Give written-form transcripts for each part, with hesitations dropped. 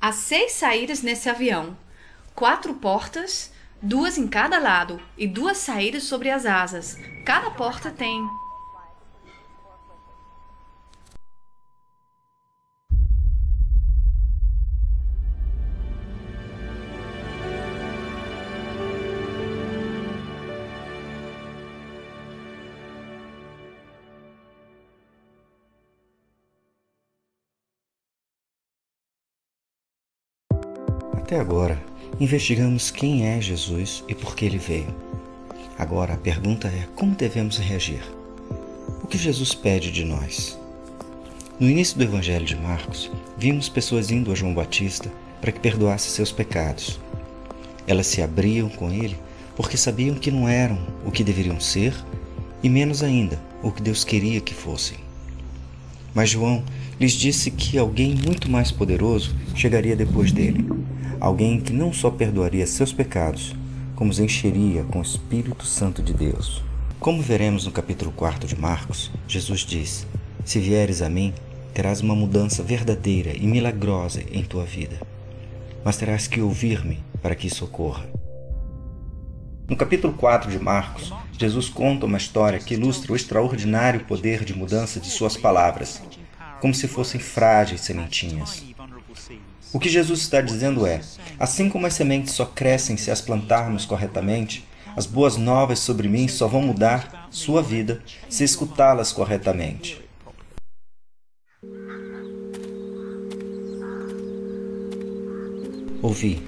Há 6 saídas nesse avião, 4 portas, 2 em cada lado e 2 saídas sobre as asas. Cada porta tem... Até agora, investigamos quem é Jesus e por que ele veio. Agora a pergunta é como devemos reagir? O que Jesus pede de nós? No início do Evangelho de Marcos, vimos pessoas indo a João Batista para que perdoasse seus pecados. Elas se abriam com ele porque sabiam que não eram o que deveriam ser e menos ainda o que Deus queria que fossem. Mas João lhes disse que alguém muito mais poderoso chegaria depois dele. Alguém que não só perdoaria seus pecados, como os encheria com o Espírito Santo de Deus. Como veremos no capítulo 4 de Marcos, Jesus diz: se vieres a mim, terás uma mudança verdadeira e milagrosa em tua vida. Mas terás que ouvir-me para que isso ocorra. No capítulo 4 de Marcos, Jesus conta uma história que ilustra o extraordinário poder de mudança de suas palavras, como se fossem frágeis sementinhas. O que Jesus está dizendo é: assim como as sementes só crescem se as plantarmos corretamente, as boas novas sobre mim só vão mudar sua vida se escutá-las corretamente. Ouvi,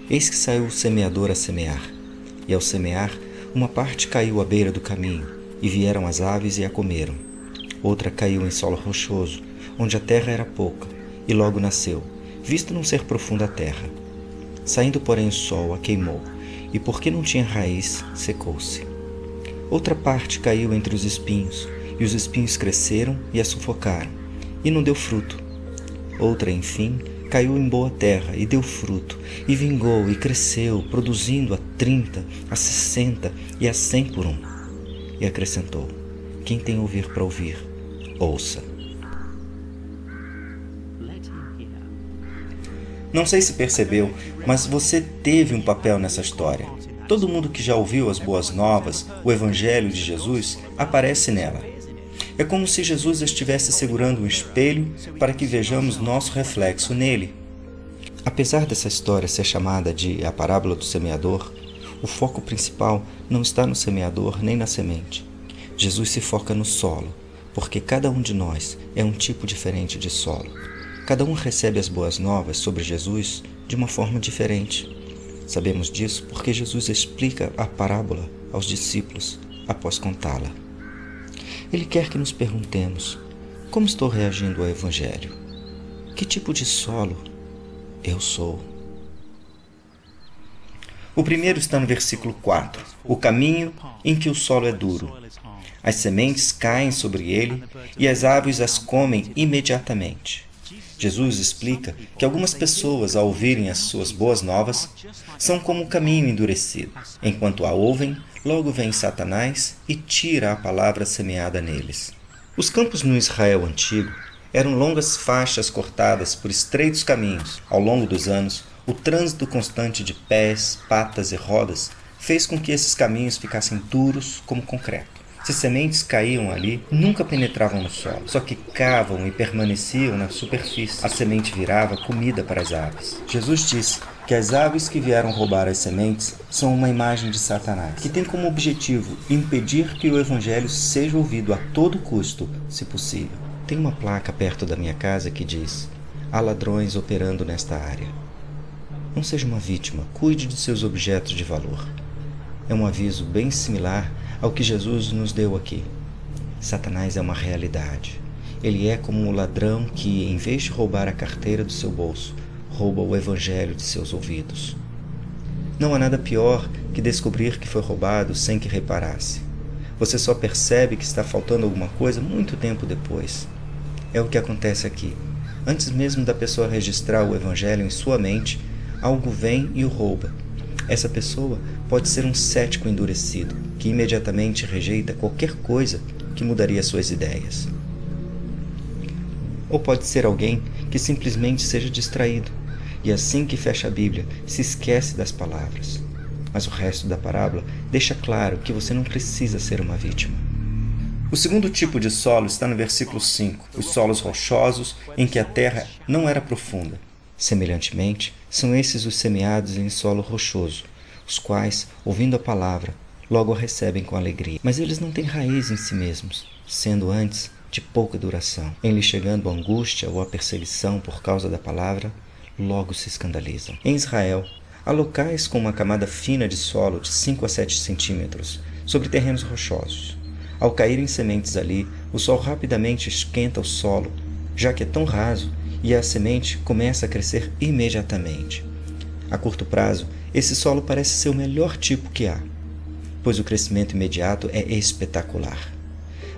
eis que saiu o semeador a semear, e ao semear, uma parte caiu à beira do caminho, e vieram as aves e a comeram. Outra caiu em solo rochoso, onde a terra era pouca, e logo nasceu, visto não ser profunda a terra. Saindo, porém, o sol a queimou, e porque não tinha raiz, secou-se. Outra parte caiu entre os espinhos, e os espinhos cresceram e a sufocaram, e não deu fruto. Outra, enfim, caiu em boa terra, e deu fruto, e vingou, e cresceu, produzindo a 30, a 60 e a 100 por um. E acrescentou: quem tem ouvir para ouvir, ouça. Não sei se percebeu, mas você teve um papel nessa história. Todo mundo que já ouviu as boas novas, o Evangelho de Jesus, aparece nela. É como se Jesus estivesse segurando um espelho para que vejamos nosso reflexo nele. Apesar dessa história ser chamada de a parábola do semeador, o foco principal não está no semeador nem na semente. Jesus se foca no solo, porque cada um de nós é um tipo diferente de solo. Cada um recebe as boas novas sobre Jesus de uma forma diferente. Sabemos disso porque Jesus explica a parábola aos discípulos após contá-la. Ele quer que nos perguntemos: como estou reagindo ao Evangelho? Que tipo de solo eu sou? O primeiro está no versículo 4, o caminho em que o solo é duro. As sementes caem sobre ele e as aves as comem imediatamente. Jesus explica que algumas pessoas, ao ouvirem as suas boas novas, são como o caminho endurecido. Enquanto a ouvem, logo vem Satanás e tira a palavra semeada neles. Os campos no Israel antigo eram longas faixas cortadas por estreitos caminhos. Ao longo dos anos, o trânsito constante de pés, patas e rodas fez com que esses caminhos ficassem duros como concreto. Se sementes caíam ali, nunca penetravam no solo, só quicavam e permaneciam na superfície. A semente virava comida para as aves. Jesus disse que as aves que vieram roubar as sementes são uma imagem de Satanás, que tem como objetivo impedir que o Evangelho seja ouvido a todo custo, se possível. Tem uma placa perto da minha casa que diz: há ladrões operando nesta área. Não seja uma vítima, cuide de seus objetos de valor. É um aviso bem similar ao que Jesus nos deu aqui. Satanás é uma realidade. Ele é como um ladrão que, em vez de roubar a carteira do seu bolso, rouba o Evangelho de seus ouvidos. Não há nada pior que descobrir que foi roubado sem que reparasse. Você só percebe que está faltando alguma coisa muito tempo depois. É o que acontece aqui. Antes mesmo da pessoa registrar o Evangelho em sua mente, algo vem e o rouba. Essa pessoa pode ser um cético endurecido, que imediatamente rejeita qualquer coisa que mudaria suas ideias. Ou pode ser alguém que simplesmente seja distraído, e assim que fecha a Bíblia, se esquece das palavras. Mas o resto da parábola deixa claro que você não precisa ser uma vítima. O segundo tipo de solo está no versículo 5, os solos rochosos em que a terra não era profunda. Semelhantemente, são esses os semeados em solo rochoso, os quais, ouvindo a palavra, logo a recebem com alegria. Mas eles não têm raiz em si mesmos, sendo antes de pouca duração. Em lhes chegando a angústia ou a perseguição por causa da palavra, logo se escandalizam. Em Israel, há locais com uma camada fina de solo de 5 a 7 centímetros sobre terrenos rochosos. Ao caírem sementes ali, o sol rapidamente esquenta o solo, já que é tão raso, e a semente começa a crescer imediatamente. A curto prazo, esse solo parece ser o melhor tipo que há, pois o crescimento imediato é espetacular.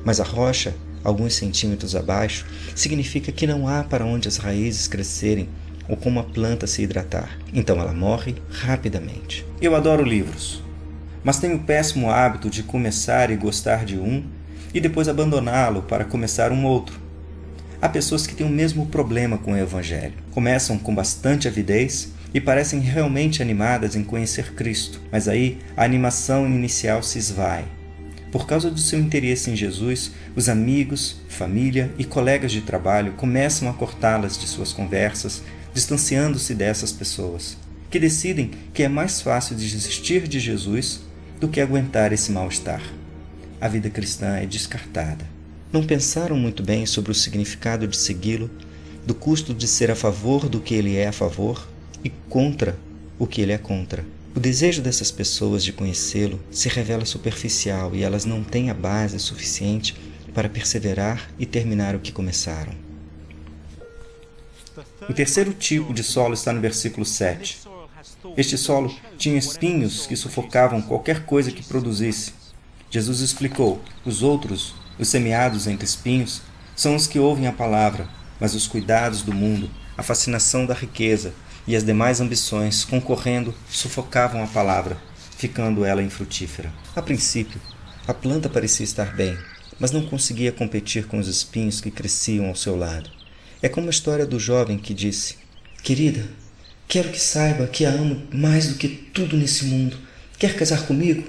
Mas a rocha, alguns centímetros abaixo, significa que não há para onde as raízes crescerem ou como a planta se hidratar. Então ela morre rapidamente. Eu adoro livros, mas tenho o péssimo hábito de começar e gostar de um e depois abandoná-lo para começar um outro. Há pessoas que têm o mesmo problema com o Evangelho. Começam com bastante avidez e parecem realmente animadas em conhecer Cristo, mas aí a animação inicial se esvai. Por causa do seu interesse em Jesus, os amigos, família e colegas de trabalho começam a cortá-las de suas conversas, distanciando-se dessas pessoas, que decidem que é mais fácil desistir de Jesus do que aguentar esse mal-estar. A vida cristã é descartada. Não pensaram muito bem sobre o significado de segui-lo, do custo de ser a favor do que ele é a favor e contra o que ele é contra. O desejo dessas pessoas de conhecê-lo se revela superficial e elas não têm a base suficiente para perseverar e terminar o que começaram. O terceiro tipo de solo está no versículo 7. Este solo tinha espinhos que sufocavam qualquer coisa que produzisse. Jesus explicou: os outros, os semeados entre espinhos, são os que ouvem a palavra, mas os cuidados do mundo, a fascinação da riqueza e as demais ambições concorrendo sufocavam a palavra, ficando ela infrutífera. A princípio, a planta parecia estar bem, mas não conseguia competir com os espinhos que cresciam ao seu lado. É como a história do jovem que disse: querida, quero que saiba que a amo mais do que tudo nesse mundo. Quer casar comigo?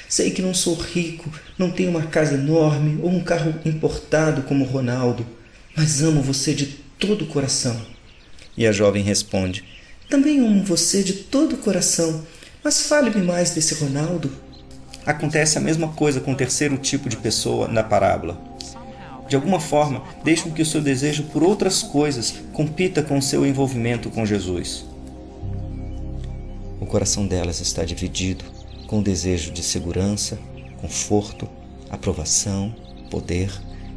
Sei que não sou rico, não tenho uma casa enorme ou um carro importado como Ronaldo, mas amo você de todo o coração. E a jovem responde: também amo você de todo o coração, mas fale-me mais desse Ronaldo. Acontece a mesma coisa com o terceiro tipo de pessoa na parábola. De alguma forma, deixam que o seu desejo por outras coisas compita com o seu envolvimento com Jesus. O coração delas está dividido, com o desejo de segurança, conforto, aprovação, poder,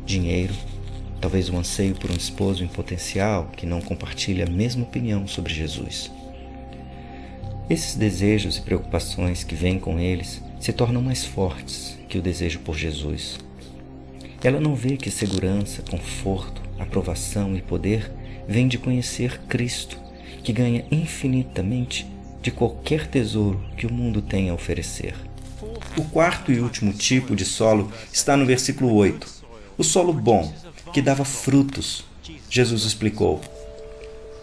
dinheiro, talvez o anseio por um esposo em potencial que não compartilha a mesma opinião sobre Jesus. Esses desejos e preocupações que vêm com eles se tornam mais fortes que o desejo por Jesus. Ela não vê que segurança, conforto, aprovação e poder vêm de conhecer Cristo, que ganha infinitamente de qualquer tesouro que o mundo tem a oferecer. O quarto e último tipo de solo está no versículo 8. O solo bom, que dava frutos. Jesus explicou: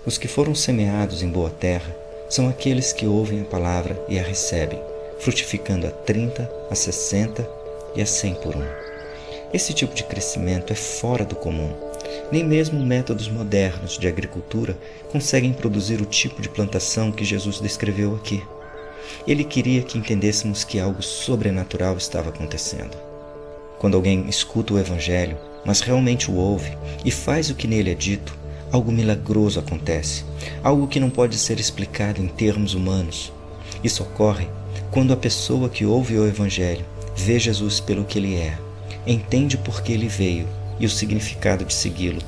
os que foram semeados em boa terra são aqueles que ouvem a palavra e a recebem, frutificando a 30, a 60 e a 100 por um. Esse tipo de crescimento é fora do comum. Nem mesmo métodos modernos de agricultura conseguem produzir o tipo de plantação que Jesus descreveu aqui. Ele queria que entendêssemos que algo sobrenatural estava acontecendo. Quando alguém escuta o Evangelho, mas realmente o ouve e faz o que nele é dito, algo milagroso acontece, algo que não pode ser explicado em termos humanos. Isso ocorre quando a pessoa que ouve o Evangelho vê Jesus pelo que ele é, entende por que ele veio e o significado de segui-lo.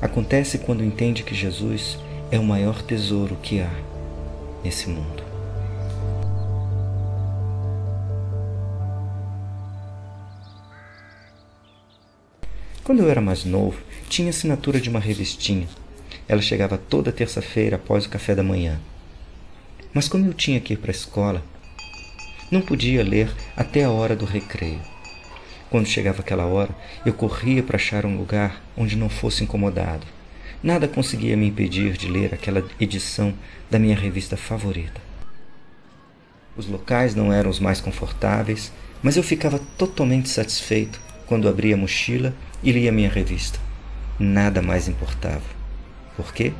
Acontece quando entende que Jesus é o maior tesouro que há nesse mundo. Quando eu era mais novo, tinha assinatura de uma revistinha. Ela chegava toda terça-feira após o café da manhã. Mas como eu tinha que ir para a escola, não podia ler até a hora do recreio. Quando chegava aquela hora, eu corria para achar um lugar onde não fosse incomodado. Nada conseguia me impedir de ler aquela edição da minha revista favorita. Os locais não eram os mais confortáveis, mas eu ficava totalmente satisfeito quando abria a mochila e lia minha revista. Nada mais importava. Por quê?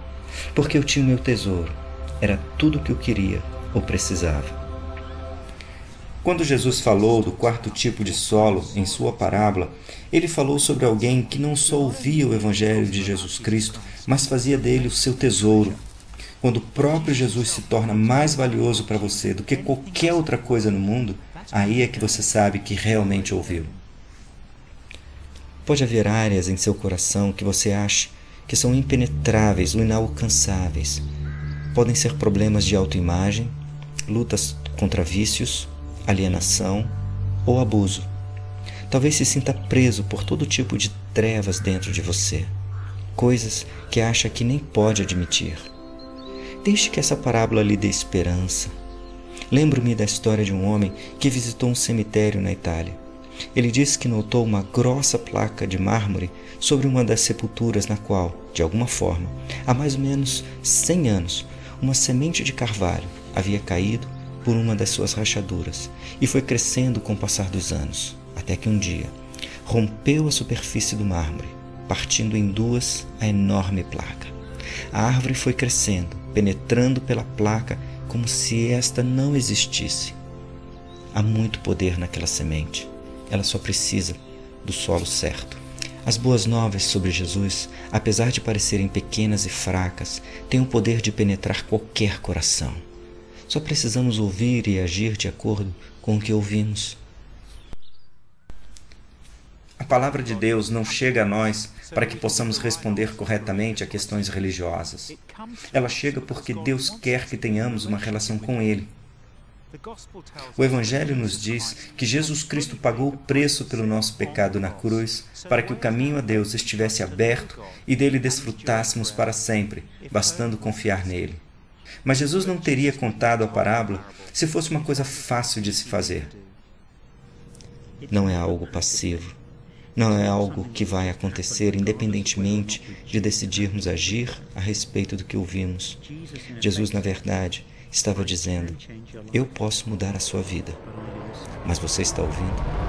Porque eu tinha o meu tesouro. Era tudo o que eu queria ou precisava. Quando Jesus falou do quarto tipo de solo em sua parábola, ele falou sobre alguém que não só ouvia o Evangelho de Jesus Cristo, mas fazia dele o seu tesouro. Quando o próprio Jesus se torna mais valioso para você do que qualquer outra coisa no mundo, aí é que você sabe que realmente ouviu. Pode haver áreas em seu coração que você acha que são impenetráveis ou inalcançáveis. Podem ser problemas de autoimagem, lutas contra vícios, alienação ou abuso. Talvez se sinta preso por todo tipo de trevas dentro de você, coisas que acha que nem pode admitir. Deixe que essa parábola lhe dê esperança. Lembro-me da história de um homem que visitou um cemitério na Itália. Ele disse que notou uma grossa placa de mármore sobre uma das sepulturas na qual, de alguma forma, há mais ou menos 100 anos, uma semente de carvalho havia caído por uma das suas rachaduras e foi crescendo com o passar dos anos, até que um dia rompeu a superfície do mármore, partindo em duas a enorme placa. A árvore foi crescendo, penetrando pela placa como se esta não existisse. Há muito poder naquela semente. Ela só precisa do solo certo. As boas novas sobre Jesus, apesar de parecerem pequenas e fracas, têm o poder de penetrar qualquer coração. Só precisamos ouvir e agir de acordo com o que ouvimos. A palavra de Deus não chega a nós para que possamos responder corretamente a questões religiosas. Ela chega porque Deus quer que tenhamos uma relação com Ele. O Evangelho nos diz que Jesus Cristo pagou o preço pelo nosso pecado na cruz para que o caminho a Deus estivesse aberto e dele desfrutássemos para sempre, bastando confiar nele. Mas Jesus não teria contado a parábola se fosse uma coisa fácil de se fazer. Não é algo passivo. Não é algo que vai acontecer independentemente de decidirmos agir a respeito do que ouvimos. Jesus, na verdade, estava dizendo: eu posso mudar a sua vida. Mas você está ouvindo?